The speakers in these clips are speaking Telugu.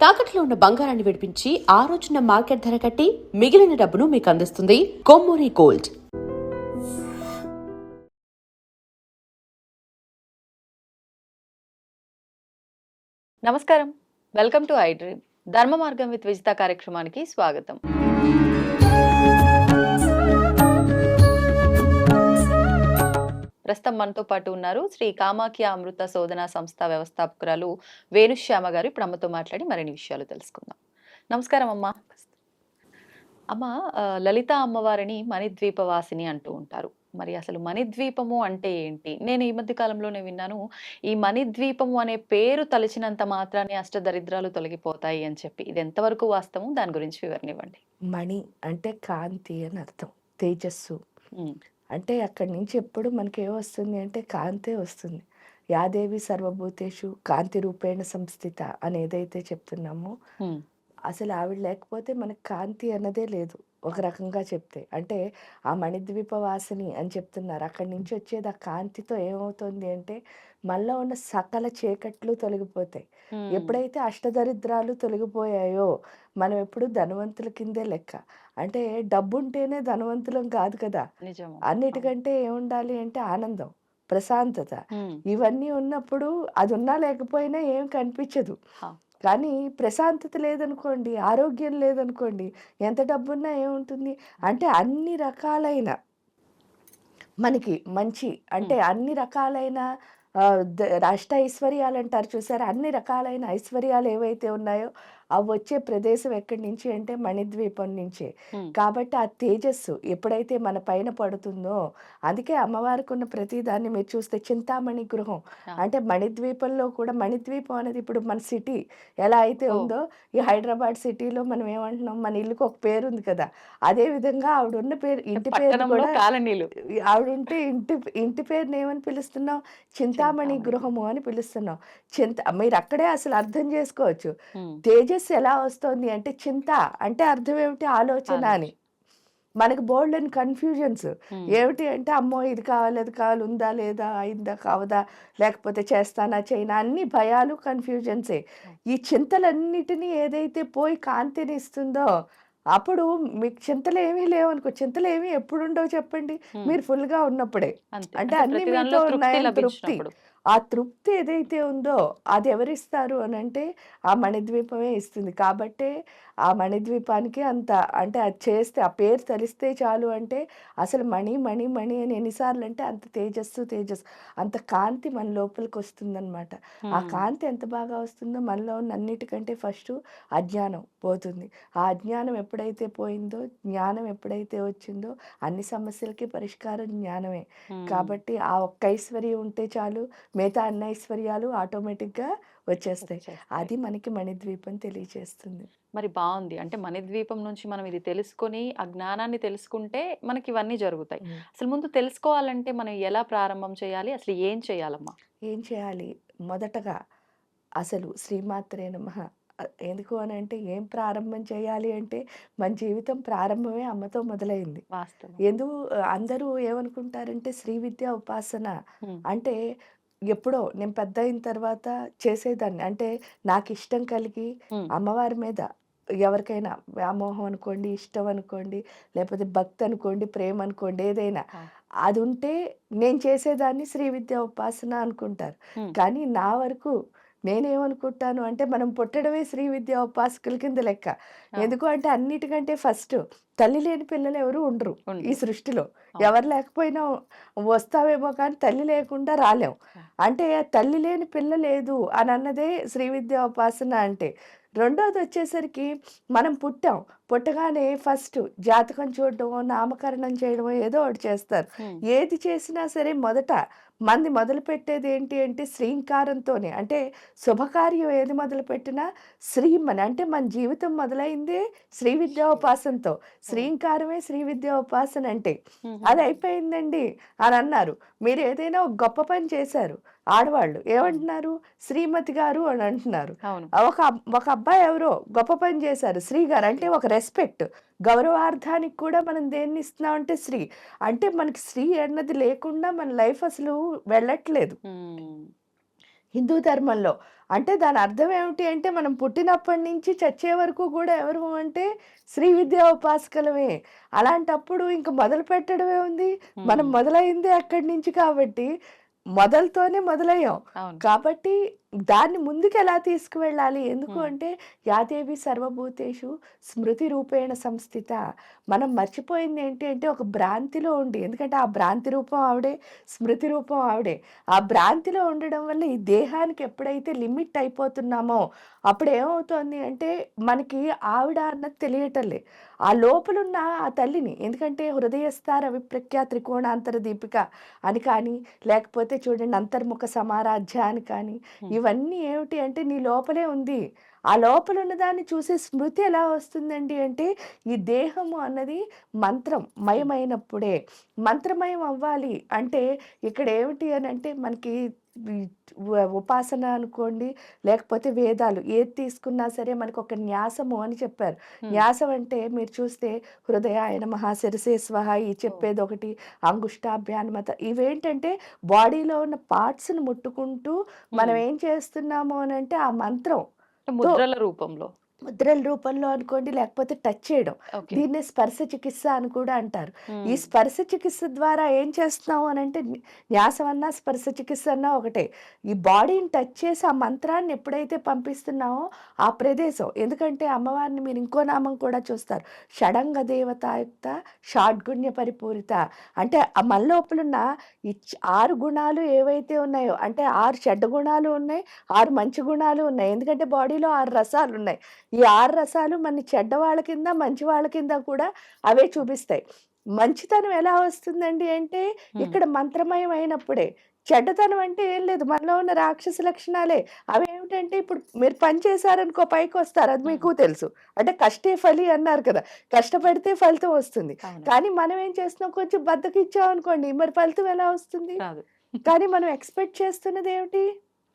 తాకట్లో ఉన్న బంగారాన్ని విడిపించి ఆ రోజున మార్కెట్ ధర కట్టి మిగిలిన డబ్బును మీకు అందిస్తుంది కొమ్మూరి గోల్డ్. నమస్కారం, వెల్కమ్ టు ఐ డ్రీమ్. ధర్మ మార్గం విత్ విజిత కార్యక్రమానికి స్వాగతం. ప్రస్తుతం మనతో పాటు ఉన్నారు శ్రీ కామాఖ్య అమృత శోధన సంస్థ వ్యవస్థాపకురాలు వేణుశ్యామ గారు. ఇప్పుడు అమ్మతో మాట్లాడి మరిన్ని విషయాలు తెలుసుకుందాం. నమస్కారం అమ్మ. అమ్మ, లలిత అమ్మవారిని మణిద్వీపవాసిని అంటూ ఉంటారు. మరి అసలు మణిద్వీపము అంటే ఏంటి? నేను ఈ మధ్య కాలంలోనే విన్నాను, ఈ మణిద్వీపము అనే పేరు తలిచినంత మాత్రాన్ని అష్టదరిద్రాలు తొలగిపోతాయి అని చెప్పి. ఇది ఎంతవరకు వాస్తవం? దాని గురించి వివరణ ఇవ్వండి. మణి అంటే కాంతి అని అర్థం, తేజస్సు. అంటే అక్కడి నుంచి ఎప్పుడు మనకి ఏమొస్తుంది అంటే కాంతే వస్తుంది. యాదేవి సర్వభూతేషు కాంతి రూపేణ సంస్థిత అని ఏదైతే చెప్తున్నామో, అసలు ఆవిడ లేకపోతే మనకు కాంతి అన్నదే లేదు ఒక రకంగా చెప్తే. అంటే ఆ మణిద్వీప వాసిని అని చెప్తున్నారు. అక్కడి నుంచి వచ్చేది ఆ కాంతితో ఏమవుతుంది అంటే మనలో ఉన్న సకల చీకట్లు తొలగిపోతాయి. ఎప్పుడైతే అష్టదరిద్రాలు తొలగిపోయాయో మనం ఎప్పుడు ధనవంతుల కిందే లెక్క. అంటే డబ్బు ఉంటేనే ధనవంతులం కాదు కదా. అన్నిటికంటే ఏముండాలి అంటే ఆనందం, ప్రశాంతత. ఇవన్నీ ఉన్నప్పుడు అది ఉన్నా లేకపోయినా ఏం కనిపించదు. కానీ ప్రశాంతత లేదనుకోండి, ఆరోగ్యం లేదనుకోండి, ఎంత డబ్బున్నా ఏముంటుంది అంటే అన్ని రకాలైన మనకి మంచి అంటే అన్ని రకాలైన అష్ట ఐశ్వర్యాలు అంటారు చూసారా, అన్ని రకాలైన ఐశ్వర్యాలు ఏవైతే ఉన్నాయో అవి వచ్చే ప్రదేశం ఎక్కడి నుంచి అంటే మణిద్వీపం నుంచే. కాబట్టి ఆ తేజస్సు ఎప్పుడైతే మన పైన పడుతుందో, అందుకే అమ్మవారికి ఉన్న ప్రతి దాన్ని మీరు చూస్తే చింతామణి గృహం అంటే మణిద్వీపంలో కూడా, మణిద్వీపం అనేది ఇప్పుడు మన సిటీ ఎలా అయితే ఉందో, ఈ హైదరాబాద్ సిటీలో మనం ఏమంటున్నాం, మన ఇల్లుకి ఒక పేరు ఉంది కదా, అదే విధంగా ఆవిడ ఉన్న పేరు, ఇంటి పేరు కూడా ఆవిడ ఉంటే ఇంటి పేరుని ఏమని పిలుస్తున్నాం, చింతామణి గృహము అని పిలుస్తున్నాం. మీరు అక్కడే అసలు అర్థం చేసుకోవచ్చు తేజస్సు ఎలా వస్తుంది అంటే. చింత అంటే అర్థం ఏమిటి, ఆలోచన అని. మనకు బోల్డ్ అండ్ కన్ఫ్యూజన్స్ ఏమిటి అంటే, అమ్మో ఇది కావాలి అది కావాలి, ఉందా లేదా, అయిందా కావదా, లేకపోతే చేస్తానా చేయనా, అన్ని భయాలు కన్ఫ్యూజన్సే. ఈ చింతలన్నిటినీ ఏదైతే పోయి కాంతిని ఇస్తుందో అప్పుడు మీకు చింతలు ఏమీ లేవనుకో. చింతలు ఏమీ ఎప్పుడు ఉండవు చెప్పండి, మీరు ఫుల్గా ఉన్నప్పుడే. అంటే అన్ని మీతో ఉన్నాయని తృప్తి. ఆ తృప్తి ఏదైతే ఉందో అది ఎవరిస్తారు అని అంటే ఆ మణిద్వీపమే ఇస్తుంది. కాబట్టే ఆ మణిద్వీపానికి అంత అంటే అది చేస్తే ఆ పేరు తెలిస్తే చాలు అంటే అసలు మణి మణి మణి అని ఎన్నిసార్లు అంటే అంత తేజస్సు తేజస్సు, అంత కాంతి మన లోపలికి వస్తుందన్నమాట. ఆ కాంతి ఎంత బాగా వస్తుందో మనలో ఉన్న అన్నిటికంటే ఫస్ట్ అజ్ఞానం పోతుంది. ఆ అజ్ఞానం ఎప్పుడైతే పోయిందో, జ్ఞానం ఎప్పుడైతే వచ్చిందో అన్ని సమస్యలకి పరిష్కారం జ్ఞానమే. కాబట్టి ఆ ఒక్క ఐశ్వర్యం ఉంటే చాలు, మిగతా అన్ని ఐశ్వర్యాలు ఆటోమేటిక్గా వచ్చేస్తాయి. అది మనకి మణిద్వీపం తెలియచేస్తుంది. మరి బాగుంది. అంటే మణిద్వీపం నుంచి మనం ఇది తెలుసుకొని ఆ జ్ఞానాన్ని తెలుసుకుంటే మనకి ఇవన్నీ జరుగుతాయి. అసలు ముందు తెలుసుకోవాలంటే మనం ఎలా ప్రారంభం చేయాలి, అసలు ఏం చేయాలమ్మా? ఏం చేయాలి, మొదటగా అసలు శ్రీమాత్రే నమః. ఎందుకు అని అంటే ఏం ప్రారంభం చేయాలి అంటే మన జీవితం ప్రారంభమే అమ్మతో మొదలైంది. అందరూ ఏమనుకుంటారంటే శ్రీ విద్యా ఉపాసన అంటే ఎప్పుడో నేను పెద్ద అయిన తర్వాత చేసేదాన్ని. అంటే నాకు ఇష్టం కలిగి అమ్మవారి మీద ఎవరికైనా వ్యామోహం అనుకోండి, ఇష్టం అనుకోండి, లేకపోతే భక్తి అనుకోండి, ప్రేమ అనుకోండి, ఏదైనా అది ఉంటే నేను చేసేదాన్ని శ్రీ విద్యా ఉపాసన అనుకుంటారు. కానీ నా వరకు నేనేమనుకుంటాను అంటే మనం పుట్టడమే శ్రీ విద్యా ఉపాసకుల కింద లెక్క. ఎందుకు అంటే అన్నిటికంటే ఫస్ట్ తల్లి లేని పిల్లలు ఎవరు ఉండరు ఈ సృష్టిలో. ఎవరు లేకపోయినా వస్తావేమో కానీ తల్లి లేకుండా రాలేం. అంటే తల్లి లేని పిల్ల లేదు అని అన్నదే శ్రీ విద్యా ఉపాసన అంటే. రెండోది వచ్చేసరికి మనం పుట్టగానే ఫస్ట్ జాతకం చూడడమో, నామకరణం చేయడమో ఏదో ఒకటి చేస్తారు. ఏది చేసినా సరే మొదట మంది మొదలు పెట్టేది ఏంటి అంటే శ్రీంకారంతోనే. అంటే శుభకార్యం ఏది మొదలుపెట్టినా శ్రీమని అంటే మన జీవితం మొదలైందే శ్రీ విద్యా ఉపాసనతో. శ్రీంకారమే శ్రీ విద్యా ఉపాసన అంటే. అది అయిపోయిందండి అని అన్నారు. మీరు ఏదైనా ఒక గొప్ప పని చేశారు, ఆడవాళ్ళు ఏమంటున్నారు, శ్రీమతి గారు అని అంటున్నారు. ఒక అబ్బాయి ఎవరో గొప్ప పని చేశారు, శ్రీ గారు అంటే ఒక రెస్పెక్ట్, గౌరవార్థానికి కూడా మనం దేన్ని ఇస్తున్నాం అంటే శ్రీ. అంటే మనకి శ్రీ అన్నది లేకుండా మన లైఫ్ అసలు వెళ్ళట్లేదు. హిందూ ధర్మంలో. అంటే దాని అర్థం ఏమిటి అంటే మనం పుట్టినప్పటి నుంచి చచ్చే వరకు కూడా ఎవరు అంటే శ్రీ విద్యా ఉపాసకులమే. అలాంటప్పుడు ఇంక మొదలుపెట్టడమే ఉంది. మనం హ్మ్. మొదలైందే అక్కడి నుంచి కాబట్టి మొదలుతోనే మొదలయ్యాం. అవును. కాబట్టి దాన్ని ముందుకెలా తీసుకువెళ్ళాలి? ఎందుకు హ్మ్. అంటే యాదేవి సర్వభూతేషు స్మృతి రూపేణ సంస్థిత. మనం మర్చిపోయింది ఏంటి అంటే ఒక భ్రాంతిలో ఉండి, ఎందుకంటే ఆ భ్రాంతి రూపం ఆవిడే, స్మృతి రూపం ఆవిడే. ఆ భ్రాంతిలో ఉండడం వల్ల ఈ దేహానికి ఎప్పుడైతే లిమిట్ అయిపోతున్నామో అప్పుడు ఏమవుతోంది అంటే మనకి ఆవిడ అన్నది తెలియటం లే. ఆ లోపలున్న ఆ తల్లిని, ఎందుకంటే హృదయస్థార విప్రఖ్య త్రికోణాంతర దీపిక అని కానీ, లేకపోతే చూడండి అంతర్ముఖ సమారాధ్య అని కానీ, హ్మ్. ఇవన్నీ ఏమిటి అంటే నీ లోపలే ఉంది. ఆ లోపల ఉన్నదాన్ని చూసే స్మృతి ఎలా వస్తుందండి అంటే ఈ దేహము అన్నది మంత్రం హ్మ్. మయమైనప్పుడే. మంత్రమయం అవ్వాలి అంటే ఇక్కడ ఏమిటి అని అంటే మనకి ఈ ఉపాసన అనుకోండి, లేకపోతే వేదాలు ఏది తీసుకున్నా సరే మనకొక న్యాసము అని చెప్పారు. హ్మ్. న్యాసం అంటే మీరు చూస్తే హృదయాయ నమః, శిరసే స్వహ ఈ ఓహ్! చెప్పేదొకటి, అంగుష్టాభ్యాన్మత ఇవేంటంటే బాడీలో ఉన్న పార్ట్స్‌ని ముట్టుకుంటూ మనం హ్మ్. ఏం చేస్తున్నాము అనంటే ఆ అంటే మంత్రంతో ముద్రల రూపంలో. ముద్రల రూపంలో అనుకోండి, లేకపోతే టచ్ చేయడం. ఓకే. దీన్నే స్పర్శ చికిత్స అని కూడా అంటారు. ఈ హ్మ్. స్పర్శ చికిత్స ద్వారా ఏం చేస్తున్నాము అనంటే న్యాసం అన్నా, స్పర్శ చికిత్స అన్నా ఒకటే. ఈ బాడీని టచ్ చేసి ఆ మంత్రాన్ని ఎప్పుడైతే పంపిస్తున్నామో ఆ ప్రదేశం, ఎందుకంటే అమ్మవారిని మీరు ఇంకో నామం కూడా చూస్తారు. షడంగ దేవతాయుక్త షాడ్గుణ్య పరిపూరిత. అంటే ఆ మన లోపలున్న ఈ 6 గుణాలు ఏవైతే ఉన్నాయో, అంటే 6 చెడ్డ గుణాలు ఉన్నాయి, 6 మంచి గుణాలు ఉన్నాయి. ఎందుకంటే బాడీలో 6 రసాలున్నాయి. ఈ 6 రసాలు మనని చెడ్డవాళ్ళ కింద, మంచి వాళ్ళ కింద కూడా అవే చూపిస్తాయి. మంచితనం ఎలా వస్తుందండి అంటే, హ్మ్. ఇక్కడ మంత్రమయం అయినప్పుడే. చెడ్డతనం అంటే ఏం లేదు. మనలో ఉన్న రాక్షస లక్షణాలే. అవేమిటంటే ఇప్పుడు మీరు పని చేశారనుకో పైకొస్తారు. అది హ్మ్. మీకు తెలుసు. అంటే కష్టే ఫలి అన్నారు కదా! కష్టపడితే ఫలితం వస్తుంది. అవునండి. కానీ మనం ఏం చేస్తున్నాం, కొంచెం బద్ధకిచ్చామనుకోండి మరి ఫలితం ఎలా వస్తుంది? రాదు. కానీ మనం ఎక్స్‌పెక్ట్ చేస్తున్నదేమిటి?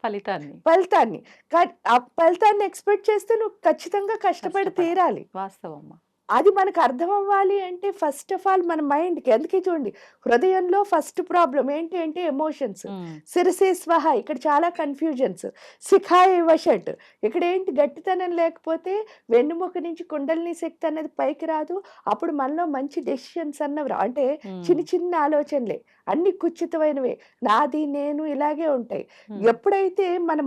ఫలితాన్ని. ఫలితాన్ని. కానీ ఆ ఫలితాన్ని ఎక్స్‌పెక్ట్ చేస్తే నువ్వు ఖచ్చితంగా కష్టపడి కష్టపడాలి. తీరాలి. వాస్తవమ్మా. అది మనకు అర్థమవ్వాలి అంటే ఫస్ట్ ఆఫ్ ఆల్ మన మైండ్‌కి, అందుకే చూడండి హృదయంలో ఫస్ట్ ప్రాబ్లమ్ ఏంటి అంటే ఎమోషన్స్. హ్మ్. శిరసే స్వహ ఇక్కడ చాలా కన్‌ఫ్యూజన్స్. శిఖాయ వషట్ ఇక్కడ ఏంటి గట్టితనం లేకపోతే వెన్నుముక నుంచి కుండలిని శక్తి అనేది పైకి రాదు. అప్పుడు మనలో మంచి డెసిషన్స్ అన్నవి అంటే హ్మ్. చిన్న చిన్న ఆలోచనలే. అన్నీ కుచితమైనవే. నాది, నేను ఇలాగే ఉంటాయి. హ్మ్. ఎప్పుడైతే మనం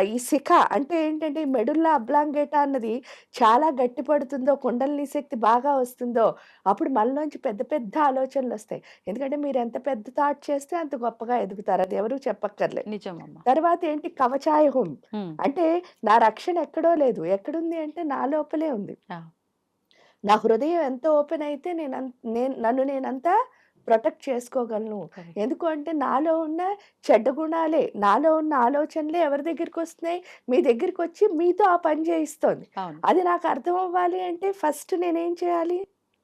ఈ శిఖ అంటే ఏంటంటే ఈ మెడుల్లా అబ్లాంగేటా అన్నది చాలా గట్టి పడుతుందో, కుండలిని శక్తి బాగా వస్తుందో, అప్పుడు మనలోంచి పెద్ద పెద్ద ఆలోచనలొస్తాయి. ఎందుకంటే మీరెంత పెద్ద థాట్ చేస్తే అంత గొప్పగా ఎదుగుతారు. అది ఎవరు చెప్పక్కర్లే. నిజమమ్మా. తర్వాత ఏంటి కవచాయ హుం. హ్మ్. అంటే నా రక్షణ ఎక్కడో లేదు. ఎక్కడుంది అంటే నా లోపలే ఉంది. ఆ! నా హృదయం ఎంత ఓపెన్ అయితే నన్ను నేనంతా ప్రొటెక్ట్ చేసుకోగలను. కరెక్ట్. ఎందుకు అంటే నాలో ఉన్న చెడ్డ గుణాలే, నాలో ఉన్న ఆలోచనలే ఎవరి దగ్గరికొస్తున్నాయి? మీ దగ్గరికొచ్చి మీతో ఆ పని చేయిస్తోంది. అవును. అది నాకు అర్థం అవ్వాలి అంటే ఫస్ట్ నేనేం చేయాలి?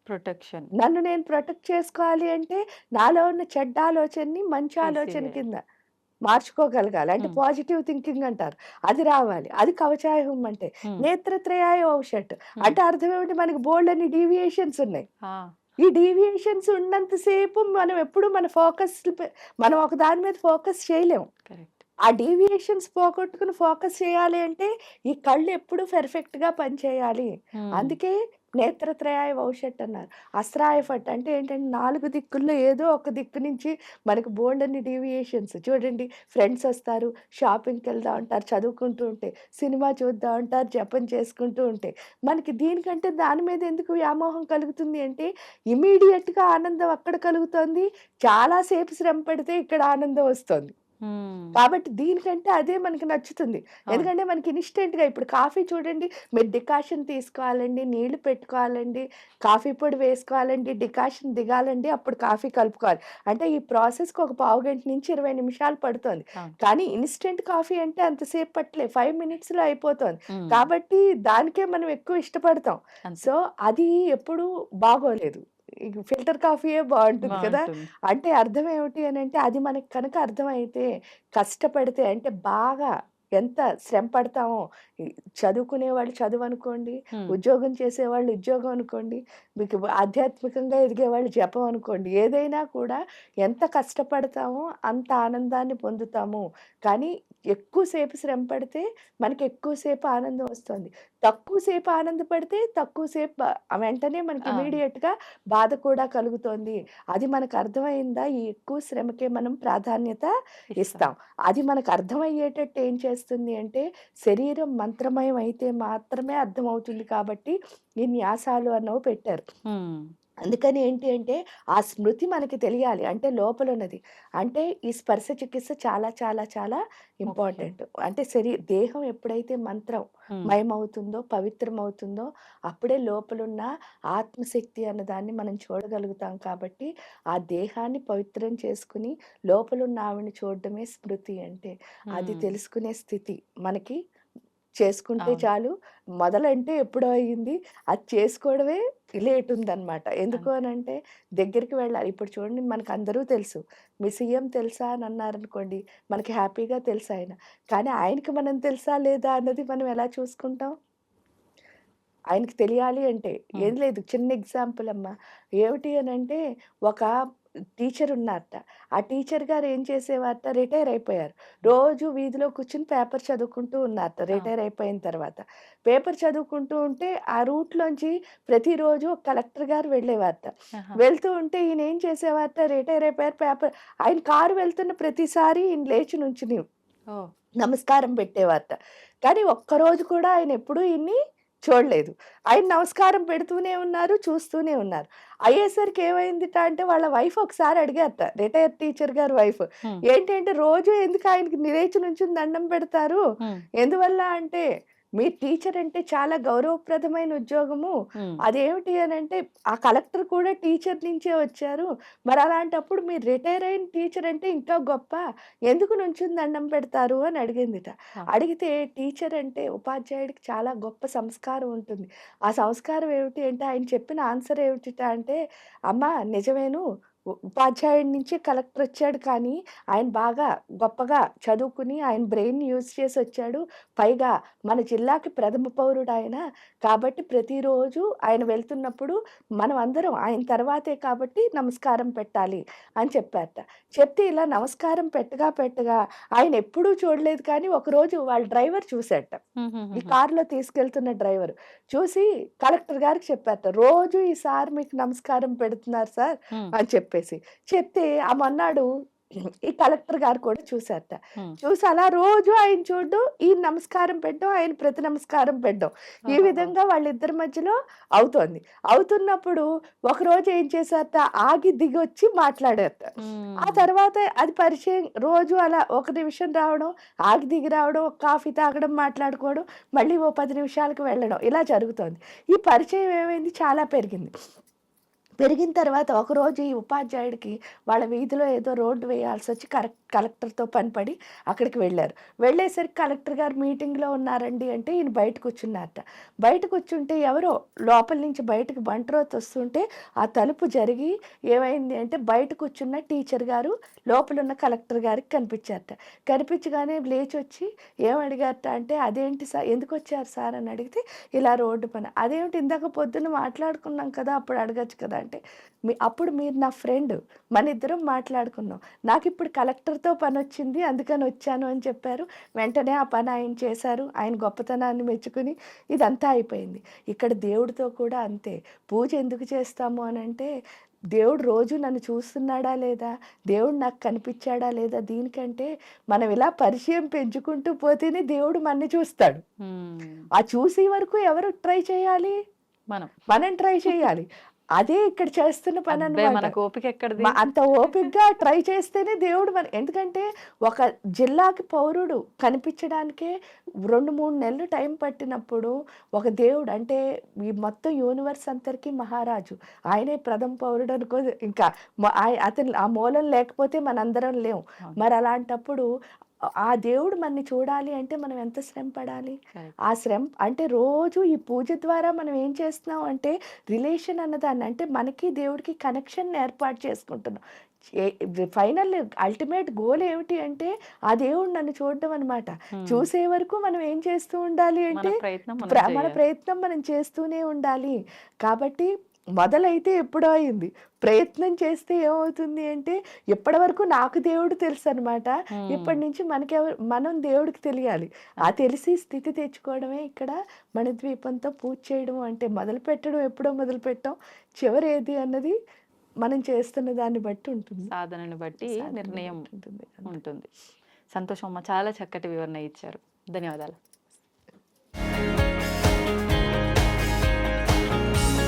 ప్రొటెక్షన్ నన్ను నేను ప్రొటెక్ట్ చేసుకోవాలి అంటే నాలో ఉన్న చెడ్డ ఆలోచనని మంచి ఆలోచన తీసివేయాలి. కింద మార్చుకోగలగాలి. అంటే హ్మ్. పాజిటివ్ థింకింగ్ అంటారు. అది రావాలి. అది కవచాయహం అంటే. హ్మ్. నేత్రత్రయాయ ఔషట్ హ్మ్. అంటే అర్థం ఏమిటి? మనకి బోలెడన్ని డీవియేషన్స్ ఉన్నాయి. ఆ! ఈ డీవియేషన్స్ ఉన్నంత సేపు మనం ఎప్పుడు మన మనం ఒక దాని మీద ఫోకస్ చేయలేం. కరెక్ట్. ఆ డీవియేషన్స్ పోగొట్టుకొని ఫోకస్ చేయాలి అంటే ఈ కళ్ళు ఎప్పుడు పెర్ఫెక్ట్‌గా పనిచేయాలి. హ్మ్. అందుకే నేత్రత్రయాయ వౌషట్ అన్నారు. అస్రాయ ఫట్ అంటే ఏంటంటే 4 దిక్కుల్లో ఏదో ఒక దిక్కు నుంచి మనకు బోలెడన్ని డీవియేషన్స్. చూడండి ఫ్రెండ్స్ వస్తారు, షాపింగ్‌కెళ్దాం అంటారు చదువుకుంటూ ఉంటే, సినిమా చూద్దాం అంటారు జపం చేసుకుంటూ ఉంటే. మనకి దీనికంటే దాని మీద ఎందుకు వ్యామోహం కలుగుతుంది అంటే ఇమ్మీడియేట్‌గా ఆనందం అక్కడ కలుగుతోంది. చాలా సేపు శ్రమ పడితే ఇక్కడ ఆనందం వస్తోంది. హ్మ్. కాబట్టి దీనికంటే అదే మనకి నచ్చుతుంది. అవును. ఎందుకంటే మనకి ఇన్‌స్టంట్‌గా ఇప్పుడు కాఫీ చూడండి, మీరు డికాషన్ తీసుకోవాలండి, నీళ్లు పెట్టుకోవాలండి, కాఫీ పొడి వేసుకోవాలండి, డికాషన్ దిగాలండి, అప్పుడు కాఫీ కలుపుకోవాలి. అంటే ఈ ప్రాసెస్‌కి ఒక పావుగంట నుంచి 20 నిమిషాలు పడుతోంది. అవును. కానీ ఇన్‌స్టంట్ కాఫీ అంటే అంతసేపు పట్టలే. 5 మినిట్స్‌లో అయిపోతోంది. హ్మ్. కాబట్టి దానికే మనం ఎక్కువ ఇష్టపడతాం. అంతే. సో, అది ఎప్పుడూ బాగోలేదు. ఇగ ఫిల్టర్ కాఫీయే బావుంటుంది కదా! బావుంటుంది. అంటే అర్థం ఏమిటి అనంటే, అది మనకి కనుక అర్థమైతే, కష్టపడితే అంటే బాగా ఎంత శ్రమ పడతామో, ఈ చదువుకునే వాళ్ళు చదువు అనుకోండి, హ్మ్. ఉద్యోగం చేసేవాళ్ళు ఉద్యోగం అనుకోండి, మీకు ఆధ్యాత్మికంగా ఎదిగేవాళ్ళు జపం అనుకోండి. ఏదైనా కూడా ఎంత కష్టపడతామో అంత ఆనందాన్ని పొందుతాము. కానీ ఎక్కువ సేపు శ్రమ పడితే మనకి ఎక్కువ సేపు ఆనందం వస్తుంది. తక్కువ సేపు ఆనందపడితే తక్కువ సేపు వెంటనే మనకి అవును. ఇమ్మీడియేట్‌గా బాధ కూడా కలుగుతోంది. అది మనకు అర్థమైందా? ఈ ఎక్కువ శ్రమకే మనం ప్రాధాన్యత ఇస్తాం. ఇస్తాం. అది మనకు అర్థమయ్యేటట్టు ఏం చేస్తుంది అంటే, శరీరం మంత్రమయం అయితే మాత్రమే అర్థమవుతుంది కాబట్టి, ఈ న్యాసాలు అన్నవి పెట్టారు. హ్మ్. అందుకని ఏంటి అంటే, ఆ స్మృతి మనకి తెలియాలి. అంటే లోపలున్నది. అంటే ఈ స్పర్శ చికిత్స చాలా చాలా చాలా ఓకే. ఇంపార్టెంట్. అంటే దేహం ఎప్పుడైతే మంత్రం హ్మ్. మయమవుతుందో, పవిత్రమవుతుందో, అప్పుడే లోపలున్న ఆత్మశక్తి అన్నదాన్ని మనం చూడగలుగుతాం కాబట్టి, ఆ దేహాన్ని పవిత్రం చేసుకొని, లోపలున్న ఆవిడని చూడడమే స్మృతి అంటే. అది హ్మ్. తెలుసుకునే స్థితి మనకి చేసుకుంటే అవును. చాలు. మొదలంటే ఎప్పుడో అయింది. అది చేసుకోవడమే లేటుందనమాట. ఎందుకు అంతే. అనంటే దగ్గరికి వెళ్ళాలి. ఇప్పుడు చూడండి మనకందరూ తెలుసు. మీ సీఎం తెలుసా అని అన్నారనుకోండి, మనకి హ్యాపీగా తెలుసాయన. కానీ ఆయనకి మనం తెలుసా లేదా అన్నది మనం ఎలా చూసుకుంటాం? ఆయనకి తెలియాలి అంటే, హ్మ్. ఏం లేదు చిన్న ఎగ్జాంపుల్ అమ్మా. ఏమిటి అనంటే, ఒక టీచర్ ఉన్నారట. ఆ టీచర్ గారు ఏం చేసేవారట రిటైర్ అయిపోయారు. రోజు వీధిలో కూర్చొని పేపర్ చదువుకుంటూ ఉన్నారట ఆ! రిటైర్ అయిపోయిన తర్వాత. పేపర్ చదువుకుంటూ ఉంటే ఆ రూట్‌లోంచి ప్రతిరోజు ఒక కలెక్టర్ గారు వెళ్ళేవారట. ఆహా! వెళ్తూ ఉంటే ఈయన ఏం చేసేవారట రిటైర్ అయిపోయారు ఆయన కారు వెళ్తున్న ప్రతిసారి ఈయన లేచి నుంచుని ఓహ్! నమస్కారం పెట్టేవారట. కానీ ఒక్కరోజు కూడా ఆయనెప్పుడూ ఈయన్ని చూడలేదు. ఆయన నమస్కారం పెడుతూనే ఉన్నారు, చూస్తూనే ఉన్నారు. అయ్యేసరికి ఏమైందిట అంటే వాళ్ళ వైఫ్ ఒకసారి అడిగారట. రిటైర్డ్ టీచర్ గారి వైఫ్. హ్మ్. ఏంటంటే రోజు ఎందుకు ఆయనకి లేచి నుంచొని దండం పెడతారు? హ్మ్. ఎందువల్ల అంటే, "మీ టీచర్ అంటే చాలా గౌరవప్రదమైన ఉద్యోగము. హ్మ్. అదేమిటి అనంటే ఆ కలెక్టర్ కూడా టీచర్ నుంచే వచ్చారు. మరలాంటప్పుడు మీరు రిటైర్ అయిన టీచర్ అంటే ఇంకా గొప్ప. ఎందుకు నుంచొని దండం పెడతారు అని అడిగిందిట. ఆ! అడిగితే టీచర్ అంటే ఉపాధ్యాయుడికి చాలా గొప్ప సంస్కారం ఉంటుంది. ఆ సంస్కారం ఏమిటి అంటే ఆయన చెప్పిన ఆన్సర్ ఏమిటిట అంటే, "అమ్మా నిజమేను ఉపాధ్యాయుడి నుంచి కలెక్టర్ వచ్చాడు కానీ ఆయన బాగా గొప్పగా చదువుకుని ఆయన బ్రెయిన్ యూజ్ చేసి వచ్చాడు. పైగా మన జిల్లాకి ప్రథమ పౌరుడాయన. కాబట్టి ప్రతిరోజు ఆయన వెళ్తున్నప్పుడు మనం అందరం ఆయన తర్వాతే కాబట్టి నమస్కారం పెట్టాలి" అని చెప్పారట. చెప్తే ఇలా నమస్కారం పెట్టగా ఆయన ఎప్పుడూ చూడలేదు కానీ ఒకరోజు వాళ్ళ డ్రైవర్ చూసాడట. ఈ హుహుహుహు. కారులో తీసుకెళ్తున్న డ్రైవరు. చూసి కలెక్టర్ గారికి చెప్పారట. "రోజు ఈ సార్ మీకు నమస్కారం పెడుతున్నారు సార్" హ్మ్. అని చెప్పేసి. చెప్తే ఆ మొన్నాడు ఈ కలెక్టర్ గారు కూడా చూసారట. హ్మ్. చూసి అలా రోజు ఆయన చూడడం, ఈయన నమస్కారం పెట్టడం, ఆయన ప్రతి నమస్కారం పెట్టడం. ఈ ఓహోహో! విధంగా వాళ్ళిద్దరి మధ్యలో అవుతోంది. అవుతున్నప్పుడు ఒకరోజు ఏం చేశారట, ఆగి దిగొచ్చి మాట్లాడారట. ఆ హ్మ్. తర్వాత అది పరిచయం రోజు అలా ఒక నిమిషం రావడం, ఆగి దిగి రావడం, ఒక కాఫీ తాగడం, మాట్లాడుకోవడం, మళ్ళీ ఓ 10 నిమిషాలకి వెళ్ళడం ఇలా జరుగుతోంది. ఈ పరిచయం ఏమైంది చాలా పెరిగింది. పెరిగిన తర్వాత ఒకరోజు ఈ ఉపాధ్యాయుడికి వాళ్ళ వీధిలో ఏదో రోడ్డు వేయాల్సొచ్చి కలెక్టర్‌తో పనిపడి అక్కడికి వెళ్లారు. వెళ్ళేసరికి కలెక్టర్ గారు మీటింగ్‌లో ఉన్నారండి అంటే ఈయన బయట కూర్చున్నారట. బయట కూర్చుంటే ఎవరో లోపల నుంచి బయటకి బంట్రోత్ వస్తుంటే ఆ తలుపు జరిగి ఏమైంది అంటే బయట కూర్చున్న టీచర్ గారు లోపలున్న కలెక్టర్ గారికి కనిపించారట. కనిపించగానే లేచొచ్చి ఏమడిగారట అంటే "అదేంటి సార్ ఎందుకొచ్చారు సార్" అని అడిగితే ఇలా రోడ్డు పైన. అదేమిటి ఇందాక పొద్దున్న మాట్లాడుకున్నాం కదా! అప్పుడు అడగొచ్చు కదా! అంటే అప్పుడు మీరు నా ఫ్రెండ్. మనిద్దరం మాట్లాడుకున్నాం. నాకిప్పుడు కలెక్టర్‌తో పనొచ్చింది. అందుకని వచ్చాను అని చెప్పారు. వెంటనే ఆ పని ఆయన చేశారు. ఆయన గొప్పతనాన్ని మెచ్చుకుని ఇదంతా అయిపోయింది. ఇక్కడ దేవుడితో కూడా అంతే. పూజ ఎందుకు చేస్తాము అనంటే దేవుడు రోజు నన్ను చూస్తున్నాడా లేదా? దేవుడు నాకు కనిపించాడా లేదా? దీనికంటే మనం ఇలా పరిచయం పెంచుకుంటూ పోతేనే దేవుడు మనని చూస్తాడు. హ్మ్. ఆ చూసే వరకు ఎవరు ట్రై చేయాలి? మనం. మనం ట్రై చేయాలి. అదే ఇక్కడ చేస్తున్న అబ్బే! పననమాట. మనకు ఓపిక ఎక్కడిది? అంత ఓపికగా ట్రై చేస్తేనే దేవుడు ఎందుకంటే ఒక జిల్లాకి పౌరుడు కనిపించడానికే 2, 3 నెలలు టైం పట్టినప్పుడు ఒక దేవుడు అంటే ఈ మొత్తం యూనివర్స్ అంతరికి మహారాజు. ఆయనే ప్రథమ పౌరుడు అనుకో ఇంకా అతను ఆ మూలం లేకపోతే మనందరం లేం. అవును. మరి అలాంటప్పుడు ఆ దేవుడు మనని చూడాలి అంటే మనం ఎంత శ్రమ పడాలి? కరెక్ట్. ఆ శ్రమ అంటే రోజు ఈ పూజ ద్వారా మనం ఏం చేస్తున్నాం అంటే రిలేషన్ అన్నదాన్ని అంటే మనకి దేవుడికి కనెక్షన్‌ని ఏర్పాటు చేసుకుంటున్నాం. ఫైనల్ అల్టిమేట్ గోల్ ఏమిటి అంటే ఆ దేవుడు నన్ను చూడడం అనమాట. చూసే వరకు మనం ఏం చేస్తూ ఉండాలి మన అంటే ప్రయత్నం మనం మన చేయాలి. ప్రయత్నం మనం చేస్తూనే ఉండాలి. కాబట్టి మొదలైతే ఎప్పుడో అయింది. ప్రయత్నం చేస్తే ఏమవుతుంది అంటే ఎప్పటి వరకు నాకు దేవుడు తెలుసు అనమాట. ఇప్పటి నుంచి మనం దేవుడికి తెలియాలి. ఆ తెలిసి స్థితి తెచ్చుకోవడమే ఇక్కడ మణిద్వీపంతో పూజ చేయడం అంటే. మొదలు పెట్టడం ఎప్పుడో మొదలు పెట్టాం, చివరి ఏది అన్నది మనం చేస్తున్న దాన్ని బట్టి ఉంటుంది. సాధనను బట్టి సాధనని నిర్ణయం బట్టి ఉంటుంది. ఉంటుంది. సంతోషం అమ్మ, చాలా చక్కటి వివరణ ఇచ్చారు. ధన్యవాదాలు.